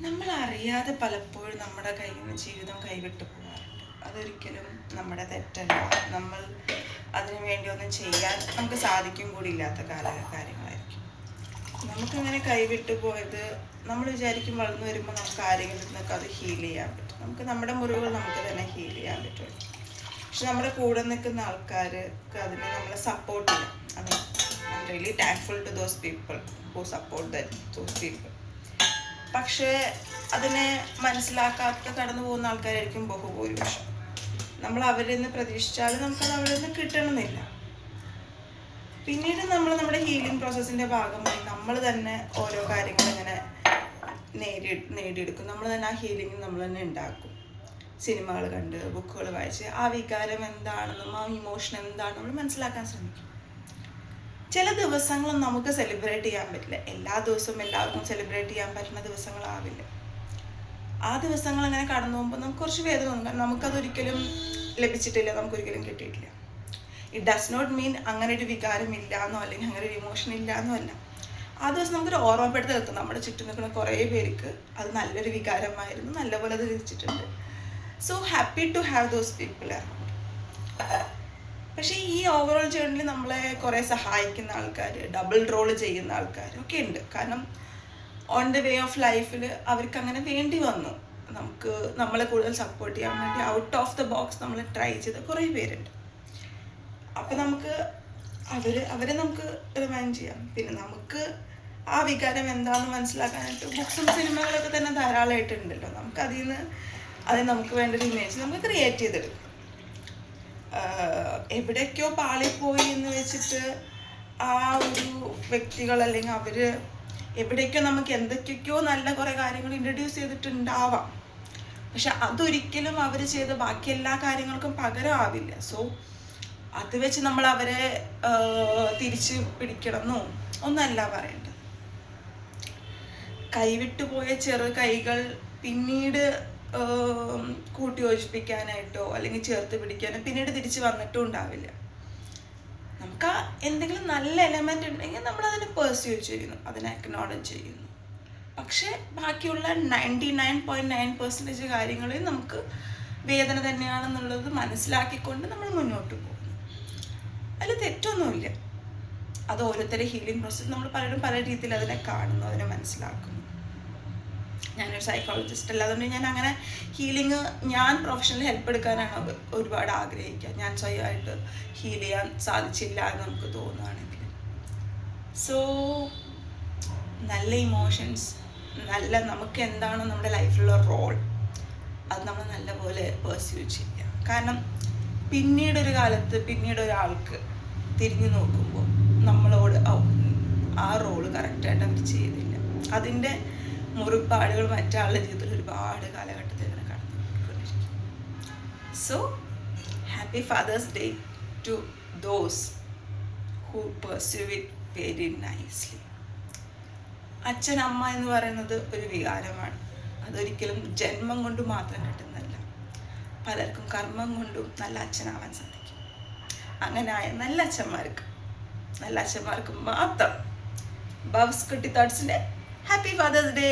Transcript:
നമ്മൾ അറിയാതെ പലപ്പോഴും നമ്മുടെ കയ്യിൽ നിന്ന് ജീവിതം കൈവിട്ടു പോകാറുണ്ട്. അതൊരിക്കലും നമ്മുടെ തെറ്റല്ല. നമ്മൾ അതിനു വേണ്ടി ഒന്നും ചെയ്യാൻ നമുക്ക് സാധിക്കും കൂടി ഇല്ലാത്ത കാര്യങ്ങളായിരിക്കും. നമുക്കിങ്ങനെ കൈവിട്ടു പോയത് നമ്മൾ വിചാരിക്കും വളർന്നു വരുമ്പോൾ നമുക്ക് ആരെങ്കിലും നിന്നൊക്കെ അത് ഹീൽ ചെയ്യാൻ പറ്റും. നമുക്ക് നമ്മുടെ മുറിവുകൾ നമുക്ക് തന്നെ ഹീൽ ചെയ്യാൻ പറ്റും. പക്ഷെ നമ്മുടെ കൂടെ നിൽക്കുന്ന ആൾക്കാർക്ക് അതിനെ നമ്മളെ സപ്പോർട്ട് ചെയ്യാം. I mean I'm really thankful to those people who support those people. പക്ഷേ അതിനെ മനസ്സിലാക്കാത്ത കടന്നു പോകുന്ന ആൾക്കാരായിരിക്കും ബഹുഭൂരിപക്ഷം. നമ്മൾ അവരിൽ നിന്ന് പ്രതീക്ഷിച്ചാലും നമുക്കത് അവരിൽ നിന്ന് കിട്ടണമെന്നില്ല. പിന്നീട് നമ്മൾ നമ്മുടെ ഹീലിംഗ് പ്രോസസ്സിൻ്റെ ഭാഗമായി നമ്മൾ തന്നെ ഓരോ കാര്യങ്ങൾ ഇങ്ങനെ നേടിയെടുക്കും. നമ്മൾ തന്നെ ആ ഹീലിംഗ് നമ്മൾ തന്നെ ഉണ്ടാക്കും. സിനിമകൾ കണ്ട്, ബുക്കുകൾ വായിച്ച് ആ വികാരം എന്താണെന്നും ആ ഇമോഷൻ എന്താണെന്നും നമ്മൾ മനസ്സിലാക്കാൻ ശ്രമിക്കും. ചില ദിവസങ്ങളും നമുക്ക് സെലിബ്രേറ്റ് ചെയ്യാൻ പറ്റില്ല. എല്ലാ ദിവസവും എല്ലാവർക്കും സെലിബ്രേറ്റ് ചെയ്യാൻ പറ്റുന്ന ദിവസങ്ങളാവില്ല. ആ ദിവസങ്ങൾ അങ്ങനെ കടന്നു പോകുമ്പോൾ നമുക്ക് കുറച്ച് വേദന തോന്നും. കാരണം നമുക്കതൊരിക്കലും ലഭിച്ചിട്ടില്ല, നമുക്കൊരിക്കലും കിട്ടിയിട്ടില്ല. ഇറ്റ് ഡസ് നോട്ട് മീൻ അങ്ങനെ ഒരു വികാരം ഇല്ല എന്നോ അല്ലെങ്കിൽ അങ്ങനെ ഒരു ഇമോഷൻ ഇല്ല എന്നോ അല്ല. ആ ദിവസം നമുക്കൊരു ഓർമ്മപ്പെടുത്തി നിർത്തും. നമ്മുടെ ചുറ്റും നിൽക്കുന്ന കുറേ പേർക്ക് അത് നല്ലൊരു വികാരമായിരുന്നു, നല്ലപോലെ അത് ലഭിച്ചിട്ടുണ്ട്. So happy to have those people around. പക്ഷേ ഈ ഓവറോൾ ജേർണിയിൽ നമ്മളെ കുറേ സഹായിക്കുന്ന ആൾക്കാർ, ഡബിൾ റോൾ ചെയ്യുന്ന ആൾക്കാർ ഒക്കെ ഉണ്ട്. കാരണം ഓൺ ദ വേ ഓഫ് ലൈഫിൽ അവർക്ക് അങ്ങനെ വേണ്ടി വന്നു. നമ്മളെ കൂടുതൽ സപ്പോർട്ട് ചെയ്യാൻ വേണ്ടി ഔട്ട് ഓഫ് ദ ബോക്സ് നമ്മൾ ട്രൈ ചെയ്ത കുറേ പേരുണ്ട്. അപ്പം നമുക്ക് അവരെ നമുക്ക് റിമൈൻഡ് ചെയ്യാം. പിന്നെ നമുക്ക് ആ വികാരം എന്താണെന്ന് മനസ്സിലാക്കാനായിട്ട് ബുക്സും സിനിമകളൊക്കെ തന്നെ ധാരാളമായിട്ടുണ്ടല്ലോ. നമുക്ക് അതിൽ നമുക്ക് വേണ്ട ഒരു ഇമേജ് നമുക്ക് ക്രിയേറ്റ് ചെയ്തെടുക്കും. എവിടേക്കോ പാളിപ്പോയി എന്ന് വെച്ചിട്ട് ആ ഒരു വ്യക്തികൾ അല്ലെങ്കിൽ അവർ എവിടേക്കോ നമുക്ക് എന്തൊക്കെയൊക്കെയോ നല്ല കുറേ കാര്യങ്ങൾ ഇൻട്രൊഡ്യൂസ് ചെയ്തിട്ടുണ്ടാവാം. പക്ഷെ അതൊരിക്കലും അവർ ചെയ്ത ബാക്കി എല്ലാ കാര്യങ്ങൾക്കും പകരമാവില്ല. സോ അത് വെച്ച് നമ്മൾ അവരെ തിരിച്ച് പിടിക്കണമെന്നോ ഒന്നല്ല പറയേണ്ടത്. കൈവിട്ടുപോയ ചെറു കൈകൾ പിന്നീട് കൂട്ടി യോജിപ്പിക്കാനായിട്ടോ അല്ലെങ്കിൽ ചേർത്ത് പിടിക്കാനോ പിന്നീട് തിരിച്ച് വന്നിട്ടും ഉണ്ടാവില്ല. നമുക്ക് ആ എന്തെങ്കിലും നല്ല എലമെൻ്റ് ഉണ്ടെങ്കിൽ നമ്മളതിനെ പെർസ്യൂ ചെയ്യുന്നു, അതിനെ അക്നോളജ് ചെയ്യുന്നു. പക്ഷേ ബാക്കിയുള്ള 99.9% കാര്യങ്ങളിൽ നമുക്ക് വേദന തന്നെയാണെന്നുള്ളത് മനസ്സിലാക്കിക്കൊണ്ട് നമ്മൾ മുന്നോട്ട് പോകുന്നു. അതിൽ തെറ്റൊന്നുമില്ല. അത് ഓരോരുത്തരുടെ ഹീലിംഗ് പ്രോസസ്സ് നമ്മൾ പലരും പല രീതിയിൽ അതിനെ കാണുന്നു, അതിനെ മനസ്സിലാക്കുന്നു. ഞാനൊരു സൈക്കോളജിസ്റ്റ് അല്ല, അതുകൊണ്ട് ഞാൻ അങ്ങനെ ഞാൻ പ്രൊഫഷണൽ ഹെൽപ്പ് എടുക്കാനാണ് ഒരുപാട് ആഗ്രഹിക്കുക. ഞാൻ സ്വയമായിട്ട് ഹീൽ ചെയ്യാൻ സാധിച്ചില്ല എന്ന് നമുക്ക് തോന്നുകയാണെങ്കിൽ. സോ നല്ല ഇമോഷൻസ്, നമുക്ക് എന്താണ് നമ്മുടെ ലൈഫിലുള്ള റോൾ, അത് നമ്മൾ നല്ലപോലെ പെർസ്യൂ ചെയ്യുക. കാരണം പിന്നീടൊരു കാലത്ത് ഒരാൾക്ക് തിരിഞ്ഞു നോക്കുമ്പോൾ നമ്മളോട് ആ റോള് കറക്റ്റായിട്ട് അവർ ചെയ്തില്ല, അതിൻ്റെ മുറിപ്പാടുകൾ മറ്റാളുടെ ജീവിതത്തിൽ ഒരുപാട് കാലഘട്ടത്തിൽ ഇങ്ങനെ കടന്നുകൊണ്ടിരിക്കും. So happy father's day to those who pursue it very nicely. അച്ഛൻ അമ്മ എന്ന് പറയുന്നത് ഒരു വികാരമാണ്. അതൊരിക്കലും ജന്മം കൊണ്ട് മാത്രം കിട്ടുന്നതല്ല. പലർക്കും കർമ്മം കൊണ്ടും നല്ല അച്ഛനാവാൻ സാധിക്കും. അങ്ങനെയായ നല്ല അച്ഛന്മാർക്ക് മാത്രം ബവ്സ് കുട്ടി തോട്ട്സിൻ്റെ ഹാപ്പി ഫാദേഴ്സ് ഡേ.